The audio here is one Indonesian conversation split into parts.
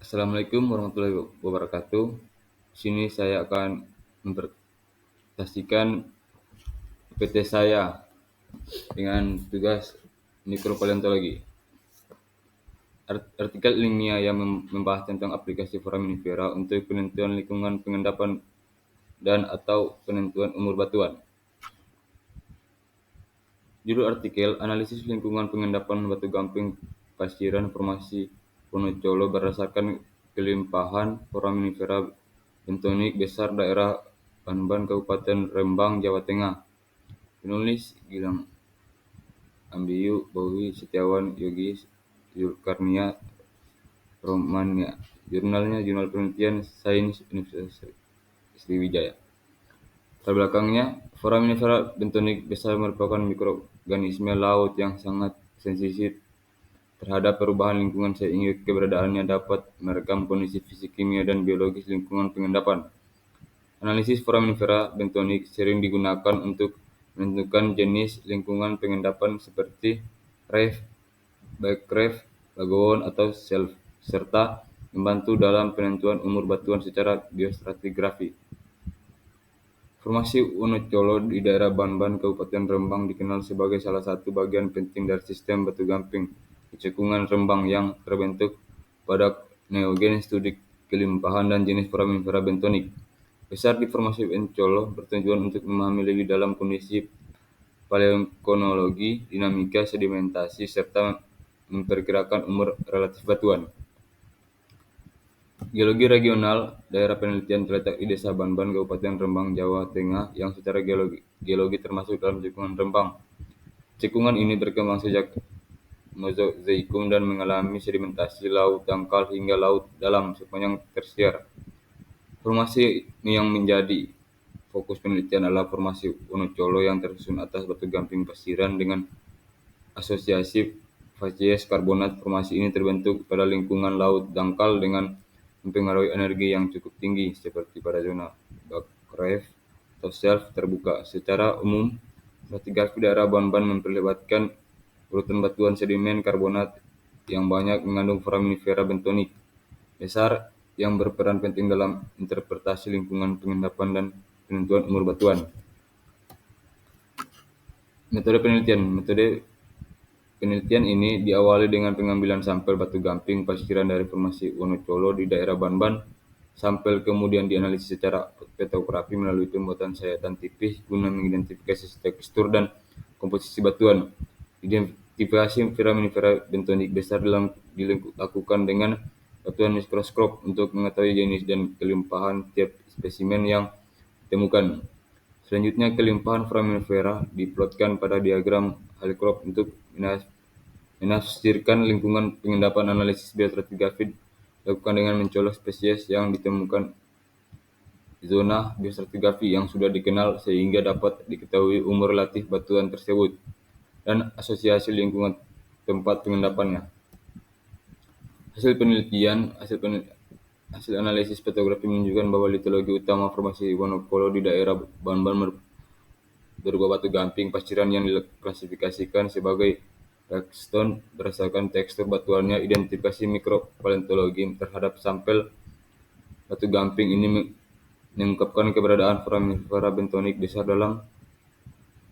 Assalamualaikum warahmatullahi wabarakatuh. Di sini saya akan mempresentasikan PT saya dengan tugas mikropaleontologi. Artikel ilmiah yang membahas tentang aplikasi foraminifera untuk penentuan lingkungan pengendapan dan atau penentuan umur batuan. Judul artikel, analisis lingkungan pengendapan batu gamping pasiran formasi Wonocolo berdasarkan kelimpahan foraminifera bentonik besar daerah Banban Kabupaten Rembang, Jawa Tengah. Penulis Gilang Ambiyu Bowi Setiawan Yogi Zulkarnia Romania. Jurnalnya Jurnal Penelitian Sains Universitas Sriwijaya. Terbelakangnya, foraminifera bentonik besar merupakan mikroorganisme laut yang sangat sensitif terhadap perubahan lingkungan sehingga keberadaannya dapat merekam kondisi fisik, kimia, dan biologis lingkungan pengendapan. Analisis foraminifera bentonik sering digunakan untuk menentukan jenis lingkungan pengendapan seperti reef, backcrest, lagoon, atau shelf, serta membantu dalam penentuan umur batuan secara biostratigrafi. Formasi Wonocolo di daerah Banban, Kabupaten Rembang dikenal sebagai salah satu bagian penting dari sistem batu gamping di cekungan Rembang yang terbentuk pada neogen studi kelimpahan dan jenis foraminifera bentonik. Besar di formasi Wonocolo bertujuan untuk memahami lebih dalam kondisi paleontologi, dinamika sedimentasi, serta memperkirakan umur relatif batuan. Geologi regional, daerah penelitian terletak di Desa Banban, Kabupaten Rembang, Jawa Tengah, yang secara geologi termasuk dalam cekungan Rembang. Cekungan ini berkembang sejak Mesozoikum dan mengalami sedimentasi laut dangkal hingga laut dalam sepanjang tersier. Formasi yang menjadi fokus penelitian adalah formasi Wonocolo yang tersusun atas batu gamping pasiran dengan asosiasi facies karbonat. Formasi ini terbentuk pada lingkungan laut dangkal dengan mempengaruhi energi yang cukup tinggi seperti pada zona backcrest atau shelf terbuka. Secara umum, stratigrafi daerah Banban memperlihatkan urutan batuan sedimen karbonat yang banyak mengandung foraminifera bentonik besar yang berperan penting dalam interpretasi lingkungan pengendapan dan penentuan umur batuan. Metode penelitian ini diawali dengan pengambilan sampel batu gamping pasiran dari formasi Wonocolo di daerah Banban. Sampel kemudian dianalisis secara petrografi melalui pembuatan sayatan tipis guna mengidentifikasi tekstur dan komposisi batuan. Identifikasi foraminifera bentonik besar dilakukan dengan batuan mikroskop untuk mengetahui jenis dan kelimpahan tiap spesimen yang ditemukan. Selanjutnya, kelimpahan foraminifera diplotkan pada diagram Halcroft untuk menafsirkan lingkungan pengendapan. Analisis biostratigrafi dilakukan dengan mencolok spesies yang ditemukan di zona biostratigrafi yang sudah dikenal sehingga dapat diketahui umur relatif batuan tersebut dan asosiasi lingkungan tempat pengendapannya. Hasil analisis petrografi menunjukkan bahwa litologi utama formasi Wonocolo di daerah Banban berupa batu gamping pasiran yang diklasifikasikan sebagai Blackstone berdasarkan tekstur batuannya. Identifikasi mikropaleontologi terhadap sampel batu gamping ini mengungkapkan keberadaan foraminifera bentonik besar dalam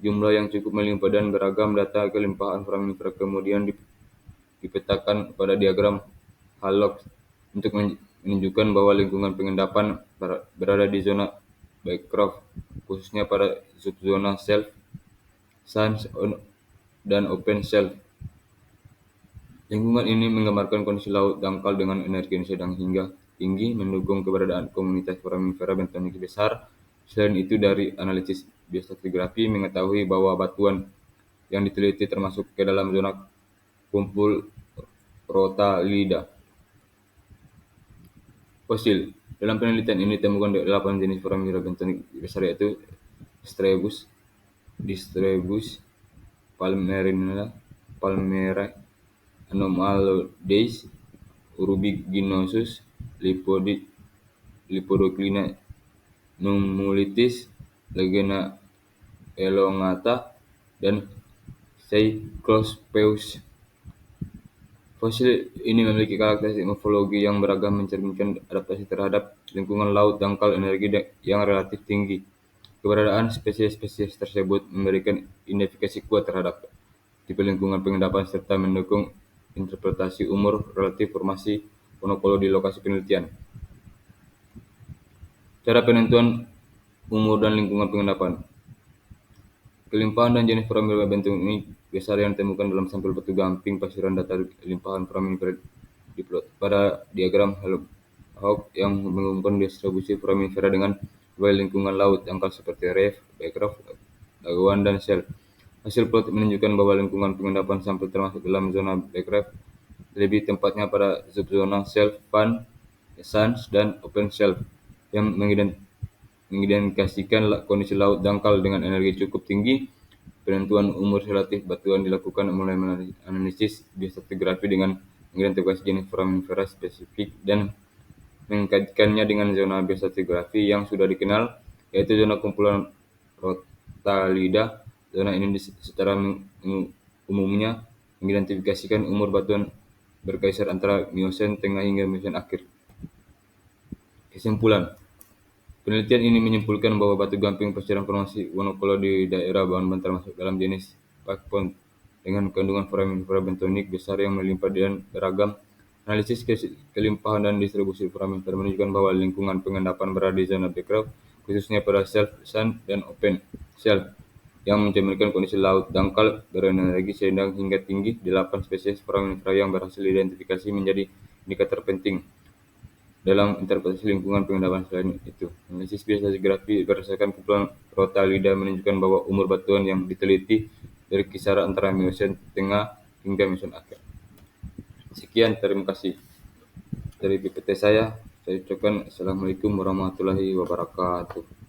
jumlah yang cukup melimpah dan beragam. Data kelimpahan foraminifera kemudian dipetakan pada diagram Hallock untuk menunjukkan bahwa lingkungan pengendapan berada di zona backcrest, khususnya pada subzona shelf, sands, dan open shelf. Lingkungan ini menggambarkan kondisi laut dangkal dengan energi yang sedang hingga tinggi, mendukung keberadaan komunitas foraminifera bentonik besar. Selain itu, dari analisis biostratigrafi mengetahui bahwa batuan yang diteliti termasuk ke dalam zona kumpul Rotaliida. Fosil. Dalam penelitian ini ditemukan 8 jenis foraminifera bentonik besar, yaitu Distrobus, Palmera, Anomaloides, Rubiginosus, Lipodoclina, Nummulitis, Legena elongata, dan Cyclospeus. Fosil ini memiliki karakteristik morfologi yang beragam mencerminkan adaptasi terhadap lingkungan laut dangkal energi yang relatif tinggi. Keberadaan spesies-spesies tersebut memberikan indikasi kuat terhadap tipe lingkungan pengendapan serta mendukung interpretasi umur relatif formasi monokolo di lokasi penelitian. Cara penentuan umur dan lingkungan pengendapan. Kelimpahan dan jenis foraminifera bentuk ini besar yang ditemukan dalam sampel batu gamping pasiran datar limpahan foraminifera di plot. Pada diagram Hawk yang menghubungkan distribusi foraminifera dengan berbagai lingkungan laut dangkal seperti reef, backcroft, daguan, dan shell. Hasil plot menunjukkan bahwa lingkungan pengendapan sampel termasuk dalam zona backcroft, lebih tepatnya pada subzona shelf fan, sands, dan open shelf yang mengidentifikasikan kondisi laut dangkal dengan energi cukup tinggi. Penentuan umur relatif batuan dilakukan mulai melalui analisis biostratigrafi dengan mengidentifikasi jenis foraminifera spesifik dan mengkaitkannya dengan zona biostratigrafi yang sudah dikenal, yaitu zona kumpulan Rotaliida. Zona ini secara umumnya mengidentifikasikan umur batuan berkisar antara Miosen tengah hingga Miosen akhir. Kesimpulan. Penelitian ini menyimpulkan bahwa batu gamping percikan formasi Wonokolo di daerah Banban termasuk dalam jenis Pakpon dengan kandungan foraminifera bentonik besar yang melimpah dan beragam. Analisis kelimpahan dan distribusi foraminifera menunjukkan bahwa lingkungan pengendapan berada di zona backcroft, khususnya pada shelf, sand, dan open shelf, yang mencerminkan kondisi laut dangkal berenergi sedang hingga tinggi. 8 spesies foraminifera yang berhasil diidentifikasi menjadi indikator penting dalam interpretasi lingkungan pengendapan. Selain itu, analisis biostratigrafi berdasarkan kumpulan Rotaliida menunjukkan bahwa umur batuan yang diteliti dari kisaran antara Miosen tengah hingga Miosen akhir. Sekian, terima kasih dari PPT saya. Saya ucapkan Assalamualaikum warahmatullahi wabarakatuh.